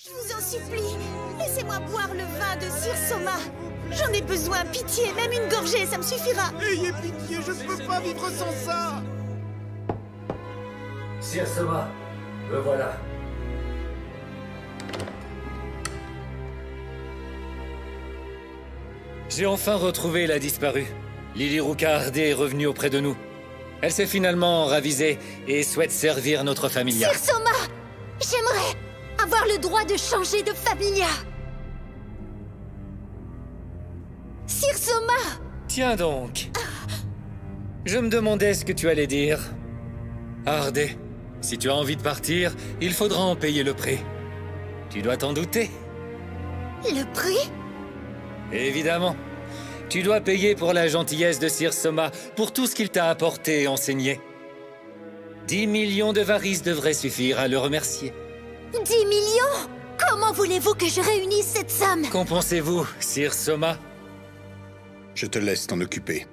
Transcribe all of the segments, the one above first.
Je vous en supplie, laissez-moi boire le vin de Sir Soma. J'en ai besoin, pitié, même une gorgée, ça me suffira. Ayez pitié, je ne peux pas vivre sans ça. Sir Soma, me voilà. J'ai enfin retrouvé la disparue. Liliruka Ardé est revenue auprès de nous. Elle s'est finalement ravisée et souhaite servir notre familia. Sir Soma, j'aimerais avoir le droit de changer de familia. Sir Soma! Tiens donc. Je me demandais ce que tu allais dire. Ardé, si tu as envie de partir, il faudra en payer le prix. Tu dois t'en douter. Le prix? Évidemment. Tu dois payer pour la gentillesse de Sir Soma, pour tout ce qu'il t'a apporté et enseigné. 10 millions de varices devraient suffire à le remercier. 10 millions? Comment voulez-vous que je réunisse cette somme? Qu'en pensez-vous, Sir Soma? Je te laisse t'en occuper.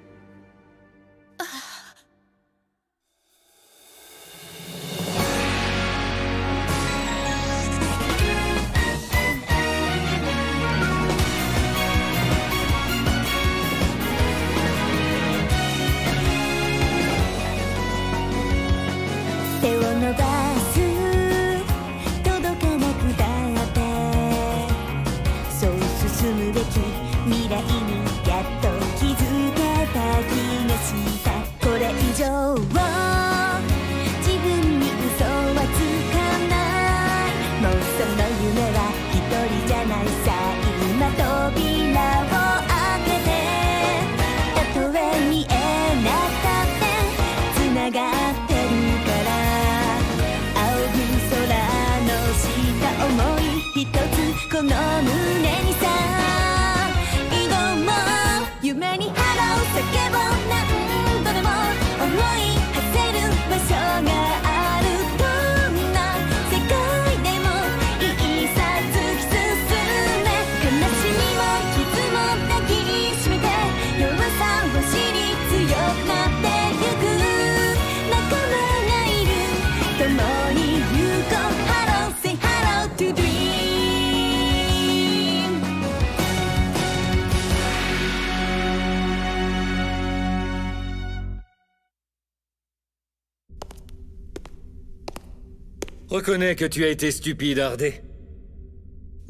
Reconnais que tu as été stupide, Ardé.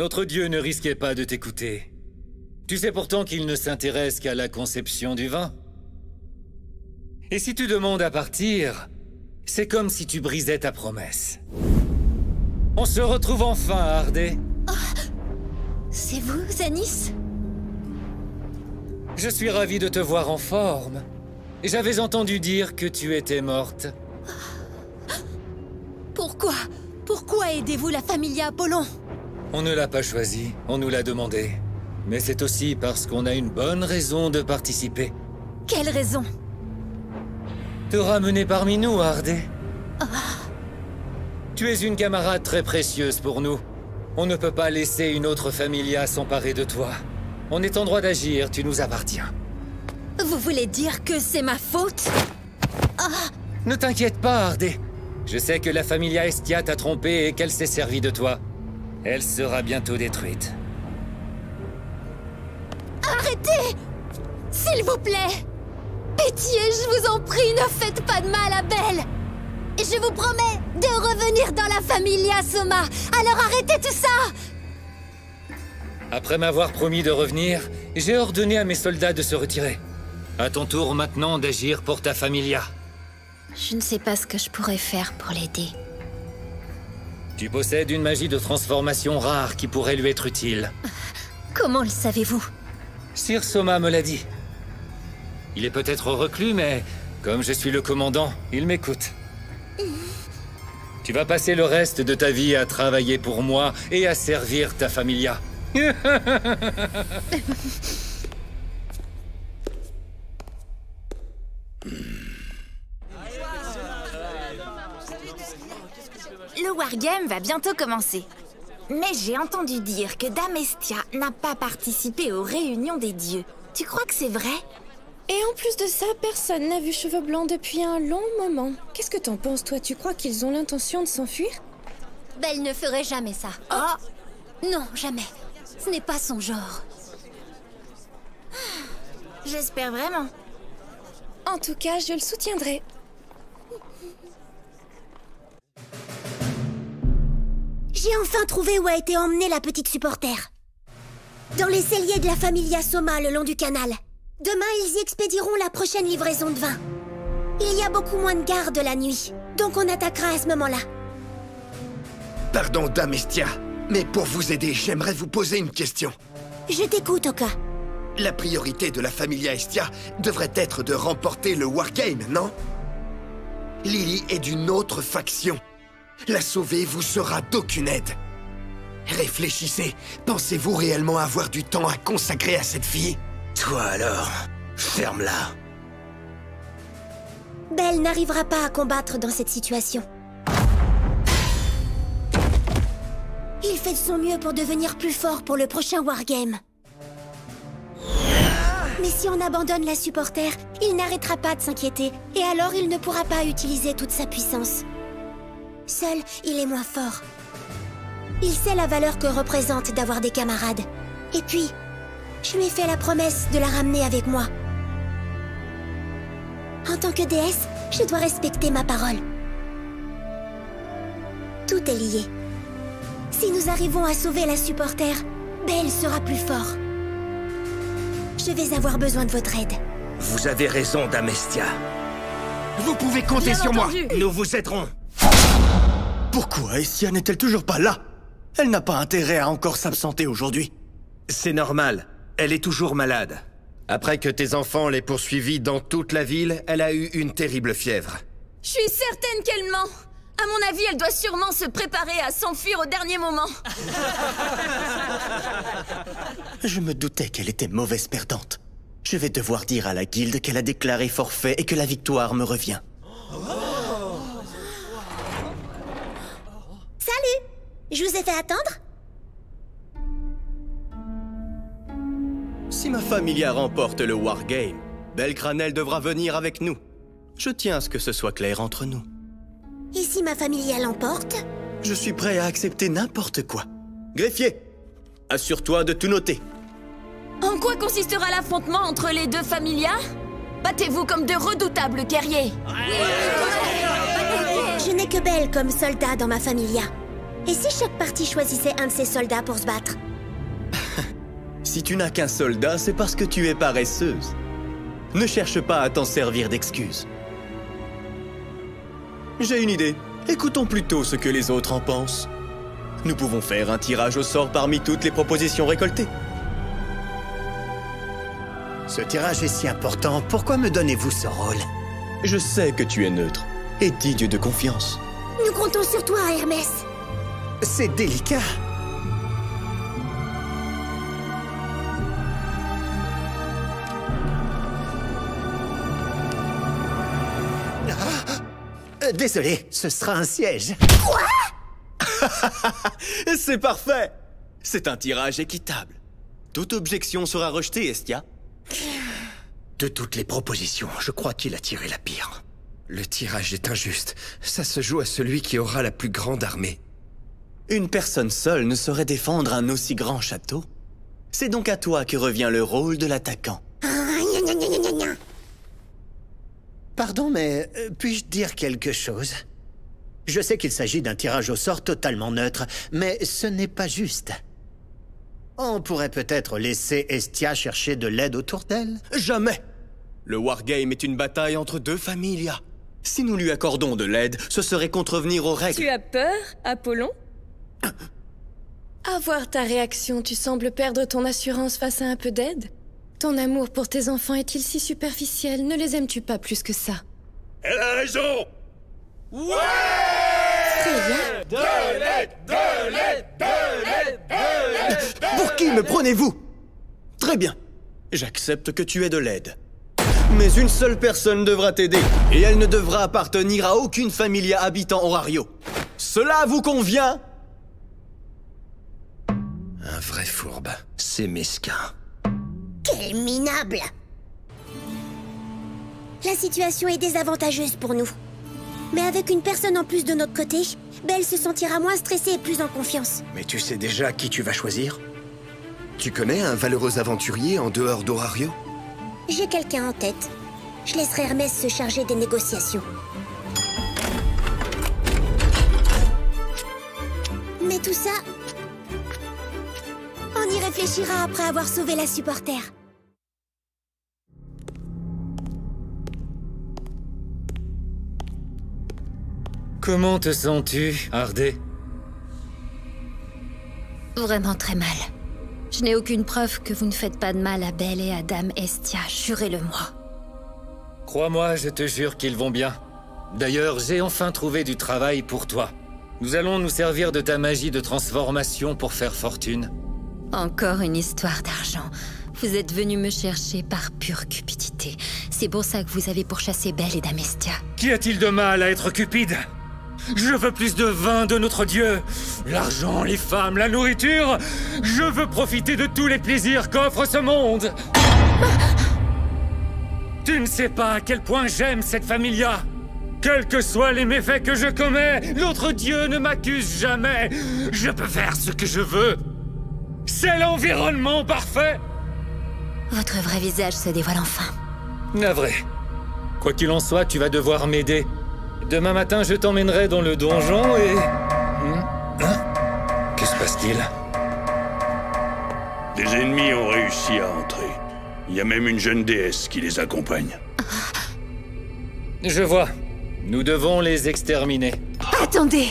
Notre Dieu ne risquait pas de t'écouter. Tu sais pourtant qu'il ne s'intéresse qu'à la conception du vin. Et si tu demandes à partir, c'est comme si tu brisais ta promesse. On se retrouve enfin, Ardé. Oh, c'est vous, Zanis? Je suis ravi de te voir en forme. J'avais entendu dire que tu étais morte. Pourquoi? Pourquoi aidez-vous la familia Apollon? On ne l'a pas choisi, on nous l'a demandé. Mais c'est aussi parce qu'on a une bonne raison de participer. Quelle raison? Te ramener parmi nous, Ardé. Tu es une camarade très précieuse pour nous. On ne peut pas laisser une autre familia s'emparer de toi. On est en droit d'agir, tu nous appartiens. Vous voulez dire que c'est ma faute? Ne t'inquiète pas, Ardé. Je sais que la familia Estia t'a trompé et qu'elle s'est servie de toi. Elle sera bientôt détruite. Arrêtez! S'il vous plaît! Pitié, je vous en prie, ne faites pas de mal à Belle! Je vous promets de revenir dans la familia Soma, alors arrêtez tout ça! Après m'avoir promis de revenir, j'ai ordonné à mes soldats de se retirer. À ton tour maintenant d'agir pour ta familia. Je ne sais pas ce que je pourrais faire pour l'aider. Tu possèdes une magie de transformation rare qui pourrait lui être utile. Comment le savez-vous? Sir Soma me l'a dit. Il est peut-être reclus, mais comme je suis le commandant, il m'écoute. Tu vas passer le reste de ta vie à travailler pour moi et à servir ta familia. Le wargame va bientôt commencer. Mais j'ai entendu dire que Dame Estia n'a pas participé aux réunions des dieux. Tu crois que c'est vrai? Et en plus de ça, personne n'a vu Cheveux Blancs depuis un long moment. Qu'est-ce que t'en penses, toi? Tu crois qu'ils ont l'intention de s'enfuir? Belle ne ferait jamais ça. Oh! Non, jamais. Ce n'est pas son genre. J'espère vraiment. En tout cas, je le soutiendrai. J'ai enfin trouvé où a été emmenée la petite supporter. Dans les celliers de la Familia Soma le long du canal. Demain, ils y expédieront la prochaine livraison de vin. Il y a beaucoup moins de gardes la nuit, donc on attaquera à ce moment-là. Pardon, Dame Estia, mais pour vous aider, j'aimerais vous poser une question. Je t'écoute, Oka. La priorité de la Familia Estia devrait être de remporter le Wargame, non? Lily est d'une autre faction. La sauver vous sera d'aucune aide. Réfléchissez, pensez-vous réellement avoir du temps à consacrer à cette fille? Toi alors, ferme-la. Belle n'arrivera pas à combattre dans cette situation. Il fait de son mieux pour devenir plus fort pour le prochain Wargame. Mais si on abandonne la supporter, il n'arrêtera pas de s'inquiéter, et alors il ne pourra pas utiliser toute sa puissance. Seul, il est moins fort. Il sait la valeur que représente d'avoir des camarades. Et puis, je lui ai fait la promesse de la ramener avec moi. En tant que déesse, je dois respecter ma parole. Tout est lié. Si nous arrivons à sauver la supporter, Belle sera plus fort. Je vais avoir besoin de votre aide. Vous avez raison, Dame Estia. Vous pouvez compter sur moi. Nous vous aiderons. Pourquoi Estia n'est-elle toujours pas là? Elle n'a pas intérêt à encore s'absenter aujourd'hui. C'est normal. Elle est toujours malade. Après que tes enfants l'aient poursuivie dans toute la ville, elle a eu une terrible fièvre. Je suis certaine qu'elle ment. À mon avis, elle doit sûrement se préparer à s'enfuir au dernier moment. Je me doutais qu'elle était mauvaise perdante. Je vais devoir dire à la guilde qu'elle a déclaré forfait et que la victoire me revient. Salut! Je vous ai fait attendre? Si ma Familia remporte le Wargame, Belcranel devra venir avec nous. Je tiens à ce que ce soit clair entre nous. Et si ma Familia l'emporte? Je suis prêt à accepter n'importe quoi. Greffier, assure-toi de tout noter. En quoi consistera l'affrontement entre les deux Familias? Battez-vous comme de redoutables guerriers. Je n'ai que Belle comme soldat dans ma Familia. Et si chaque partie choisissait un de ses soldats pour se battre? Si tu n'as qu'un soldat, c'est parce que tu es paresseuse. Ne cherche pas à t'en servir d'excuse. J'ai une idée. Écoutons plutôt ce que les autres en pensent. Nous pouvons faire un tirage au sort parmi toutes les propositions récoltées. Ce tirage est si important, pourquoi me donnez-vous ce rôle? Je sais que tu es neutre et digne de confiance. Nous comptons sur toi, Hermès. C'est délicat. Désolé, ce sera un siège. Quoi? C'est parfait. C'est un tirage équitable. Toute objection sera rejetée, Estia. De toutes les propositions, je crois qu'il a tiré la pire. Le tirage est injuste. Ça se joue à celui qui aura la plus grande armée. Une personne seule ne saurait défendre un aussi grand château. C'est donc à toi que revient le rôle de l'attaquant. Pardon, mais puis-je dire quelque chose? Je sais qu'il s'agit d'un tirage au sort totalement neutre, mais ce n'est pas juste. On pourrait peut-être laisser Estia chercher de l'aide autour d'elle? Jamais! Le Wargame est une bataille entre deux Familias. Si nous lui accordons de l'aide, ce serait contrevenir aux règles. Tu as peur, Apollon? À voir ta réaction, tu sembles perdre ton assurance face à un peu d'aide? Ton amour pour tes enfants est-il si superficiel? Ne les aimes-tu pas plus que ça? Elle a raison! Pour qui me prenez-vous? Très bien. J'accepte que tu aies de l'aide. Mais une seule personne devra t'aider, et elle ne devra appartenir à aucune Familia habitant Orario. Cela vous convient? Un vrai fourbe. C'est mesquin. Quel minable! La situation est désavantageuse pour nous. Mais avec une personne en plus de notre côté, Belle se sentira moins stressée et plus en confiance. Mais tu sais déjà qui tu vas choisir? Tu connais un valeureux aventurier en dehors d'Orario? J'ai quelqu'un en tête. Je laisserai Hermès se charger des négociations. Mais tout ça... on y réfléchira après avoir sauvé la supporter. Comment te sens-tu, Ardé? Vraiment très mal. Je n'ai aucune preuve que vous ne faites pas de mal à Belle et à Dame Estia, jurez-le-moi. Crois-moi, je te jure qu'ils vont bien. D'ailleurs, j'ai enfin trouvé du travail pour toi. Nous allons nous servir de ta magie de transformation pour faire fortune. Encore une histoire d'argent. Vous êtes venu me chercher par pure cupidité. C'est pour ça que vous avez pourchassé Belle et Dame Estia. Qu'y a-t-il de mal à être cupide? Je veux plus de vin de notre Dieu. L'argent, les femmes, la nourriture. Je veux profiter de tous les plaisirs qu'offre ce monde. Tu ne sais pas à quel point j'aime cette familia. Quels que soient les méfaits que je commets, notre Dieu ne m'accuse jamais. Je peux faire ce que je veux. C'est l'environnement parfait. Votre vrai visage se dévoile enfin. Navré. Quoi qu'il en soit, tu vas devoir m'aider. Demain matin, je t'emmènerai dans le donjon et... Que se passe-t-il? Des ennemis ont réussi à entrer. Il y a même une jeune déesse qui les accompagne. Je vois. Nous devons les exterminer. Attendez!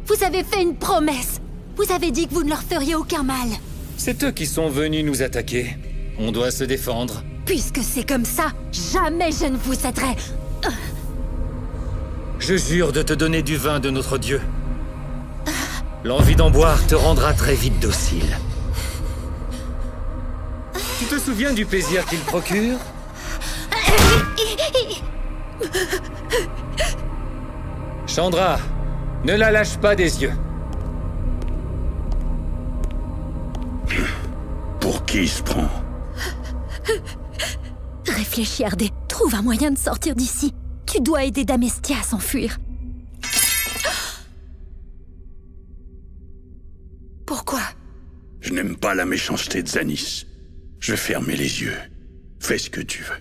Vous avez fait une promesse! Vous avez dit que vous ne leur feriez aucun mal. C'est eux qui sont venus nous attaquer. On doit se défendre. Puisque c'est comme ça, jamais je ne vous aiderai. Je jure de te donner du vin de notre Dieu. L'envie d'en boire te rendra très vite docile. Tu te souviens du plaisir qu'il procure? Chandra, ne la lâche pas des yeux. Pour qui il se prend? Réfléchis, Ardé. Trouve un moyen de sortir d'ici. Tu dois aider Dame Estia à s'enfuir. Pourquoi? Je n'aime pas la méchanceté de Zanis. Je vais fermer les yeux. Fais ce que tu veux.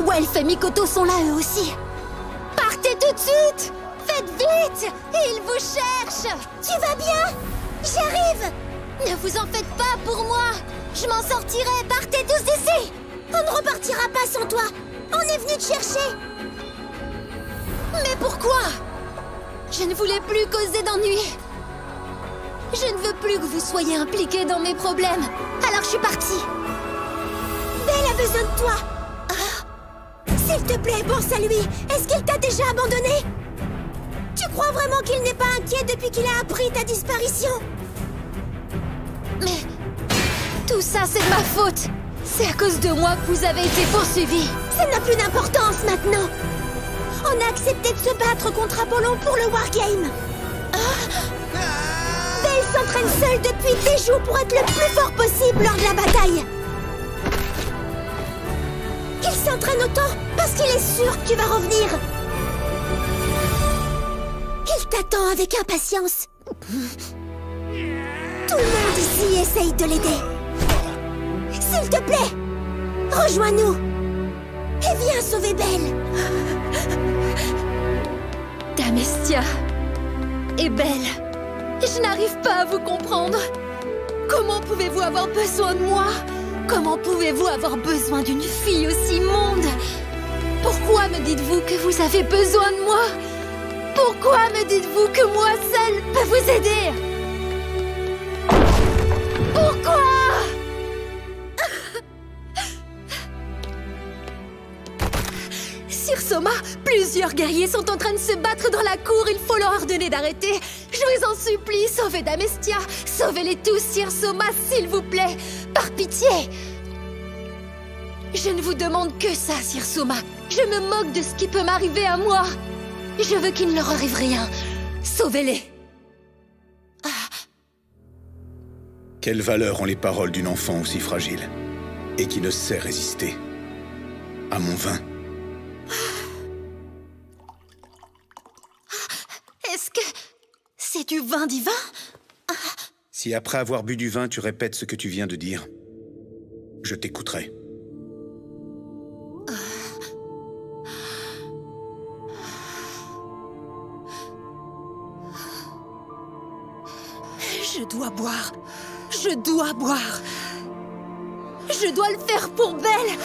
Welf et Mikoto sont là eux aussi. Partez tout de suite! Faites vite! Ils vous cherchent! Tu vas bien? J'arrive! Ne vous en faites pas pour moi! Je m'en sortirai! Partez tous d'ici! On ne repartira pas sans toi! On est venu te chercher! Mais pourquoi? Je ne voulais plus causer d'ennui. Je ne veux plus que vous soyez impliqués dans mes problèmes. Alors je suis partie. Belle a besoin de toi! S'il te plaît, pense à lui. Est-ce qu'il t'a déjà abandonné? Tu crois vraiment qu'il n'est pas inquiet depuis qu'il a appris ta disparition? Mais... tout ça, c'est de ma faute. C'est à cause de moi que vous avez été poursuivis. Ça n'a plus d'importance maintenant. On a accepté de se battre contre Apollon pour le Wargame. Belle s'entraîne seule depuis des jours pour être le plus fort possible lors de la bataille. Il s'entraîne autant parce qu'il est sûr que tu vas revenir. Il t'attend avec impatience. Tout le monde ici essaye de l'aider. S'il te plaît, rejoins-nous et viens sauver Belle. Dame Estia et Belle, je n'arrive pas à vous comprendre. Comment pouvez-vous avoir besoin de moi? Comment pouvez-vous avoir besoin d'une fille aussi immonde? Pourquoi me dites-vous que vous avez besoin de moi? Pourquoi me dites-vous que moi seule peux vous aider? Pourquoi? Sir Soma, plusieurs guerriers sont en train de se battre dans la cour. Il faut leur ordonner d'arrêter. Je vous en supplie, sauvez Dame Estia. Sauvez-les tous, Sir Soma, s'il vous plaît. Par pitié. Je ne vous demande que ça, Sir Soma. Je me moque de ce qui peut m'arriver à moi. Je veux qu'il ne leur arrive rien. Sauvez-les. Quelle valeur ont les paroles d'une enfant aussi fragile et qui ne sait résister à mon vin? Est-ce que c'est du vin divin? Si après avoir bu du vin, tu répètes ce que tu viens de dire, je t'écouterai. Je dois boire. Je dois boire. Je dois le faire pour Belle.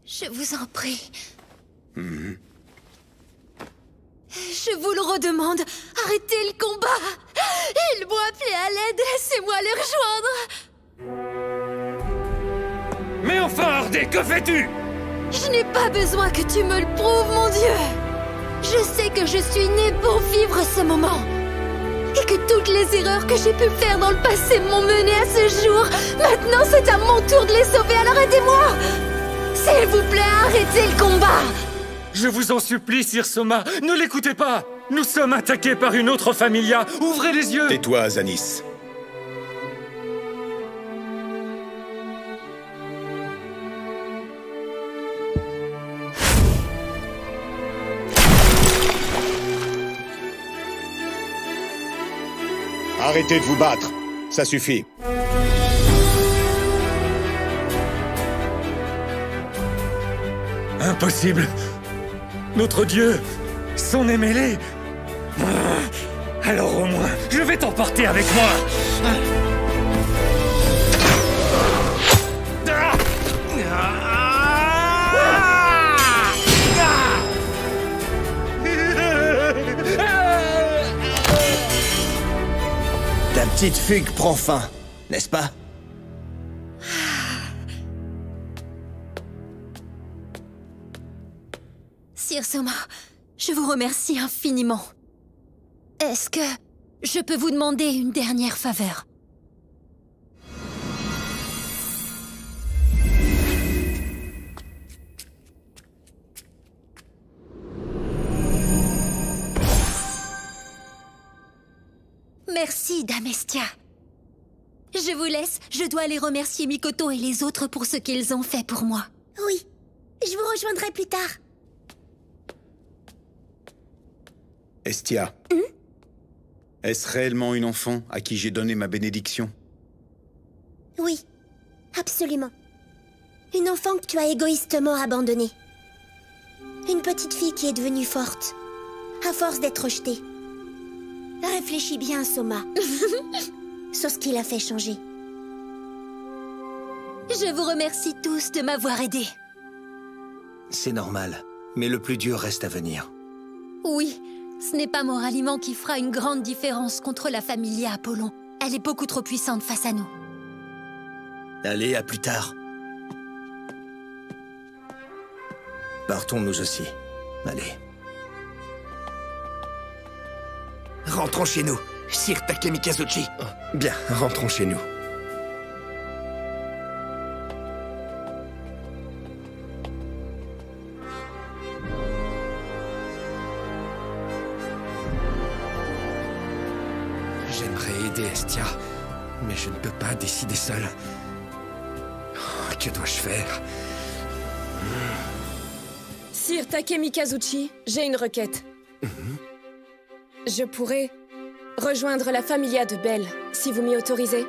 Je vous en prie. Je vous le redemande, arrêtez le combat. Ils m'ont appelé à l'aide, laissez-moi les rejoindre. Mais enfin, Ardé, que fais-tu? Je n'ai pas besoin que tu me le prouves, mon Dieu. Je sais que je suis née pour vivre ce moment. Et que toutes les erreurs que j'ai pu faire dans le passé m'ont menée à ce jour. Maintenant, c'est à mon tour de les sauver, alors aidez-moi. S'il vous plaît, arrêtez le combat! Je vous en supplie, Sir Soma, ne l'écoutez pas! Nous sommes attaqués par une autre familia! Ouvrez les yeux! Tais-toi, Azanis. Arrêtez de vous battre. Ça suffit. Impossible! Notre Dieu s'en est mêlé! Alors au moins, je vais t'emporter avec moi! Ta petite fugue prend fin, n'est-ce pas? Sir Soma, je vous remercie infiniment. Est-ce que je peux vous demander une dernière faveur? Merci, Dame Estia. Je vous laisse, je dois aller remercier Mikoto et les autres pour ce qu'ils ont fait pour moi. Oui, je vous rejoindrai plus tard. Estia. Est-ce réellement une enfant à qui j'ai donné ma bénédiction? Oui, absolument. Une enfant que tu as égoïstement abandonnée. Une petite fille qui est devenue forte, à force d'être rejetée. Réfléchis bien, Soma. Sur ce qui l'a fait changer. Je vous remercie tous de m'avoir aidé. C'est normal, mais le plus dur reste à venir. Oui, ce n'est pas mon ralliement qui fera une grande différence contre la familia Apollon. Elle est beaucoup trop puissante face à nous. Allez, à plus tard. Partons nous aussi. Allez. Rentrons chez nous, Sir Takemikazuchi. Bien, rentrons chez nous. J'aimerais aider Estia, mais je ne peux pas décider seul. Oh, que dois-je faire? Sir Takemikazuchi, j'ai une requête. Je pourrais rejoindre la Familia de Belle, si vous m'y autorisez.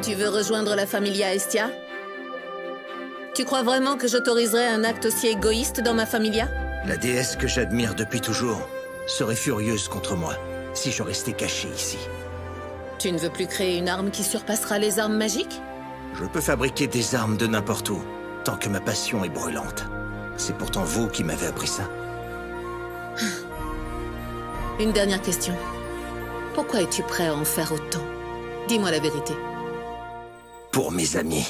Tu veux rejoindre la Familia Estia? Tu crois vraiment que j'autoriserais un acte aussi égoïste dans ma Familia? La déesse que j'admire depuis toujours serait furieuse contre moi si je restais caché ici. Tu ne veux plus créer une arme qui surpassera les armes magiques? Je peux fabriquer des armes de n'importe où, tant que ma passion est brûlante. C'est pourtant vous qui m'avez appris ça. Une dernière question. Pourquoi es-tu prêt à en faire autant? Dis-moi la vérité. Pour mes amis.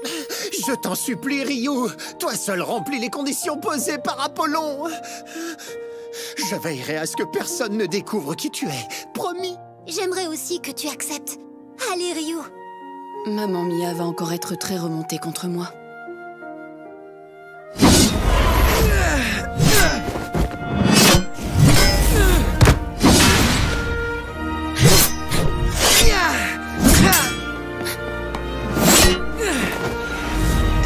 Je t'en supplie, Ryu. Toi seul remplis les conditions posées par Apollon. Je veillerai à ce que personne ne découvre qui tu es. Promis. J'aimerais aussi que tu acceptes. Allez, Ryu. Maman Mia va encore être très remontée contre moi.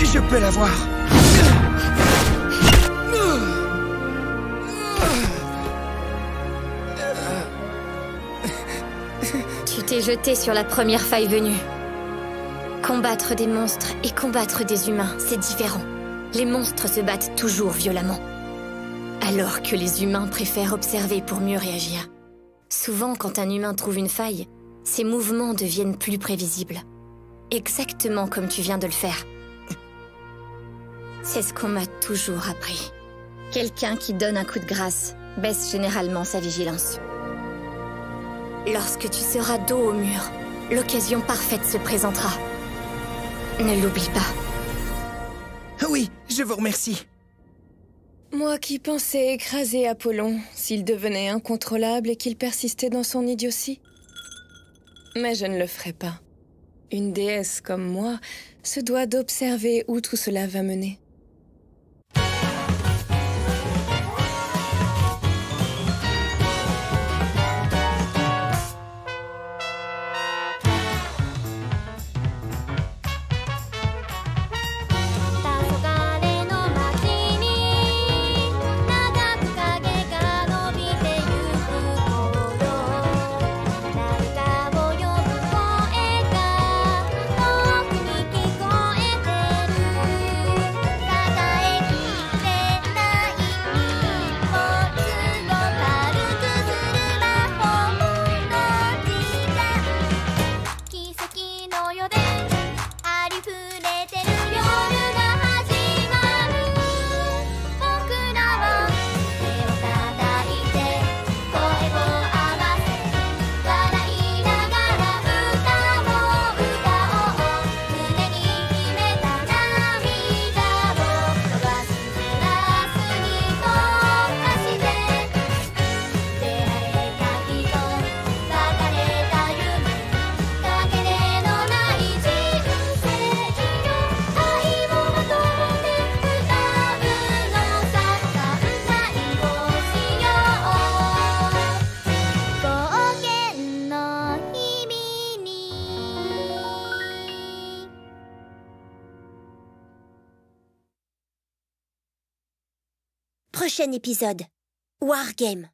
Je peux l'avoir. Tu t'es jeté sur la première faille venue. Combattre des monstres et combattre des humains, c'est différent. Les monstres se battent toujours violemment. Alors que les humains préfèrent observer pour mieux réagir. Souvent, quand un humain trouve une faille, ses mouvements deviennent plus prévisibles. Exactement comme tu viens de le faire. C'est ce qu'on m'a toujours appris. Quelqu'un qui donne un coup de grâce baisse généralement sa vigilance. Lorsque tu seras dos au mur, l'occasion parfaite se présentera. Ne l'oublie pas. Oui, je vous remercie. Moi qui pensais écraser Apollon s'il devenait incontrôlable et qu'il persistait dans son idiotie. Mais je ne le ferai pas. Une déesse comme moi se doit d'observer où tout cela va mener. Prochain épisode. Wargame.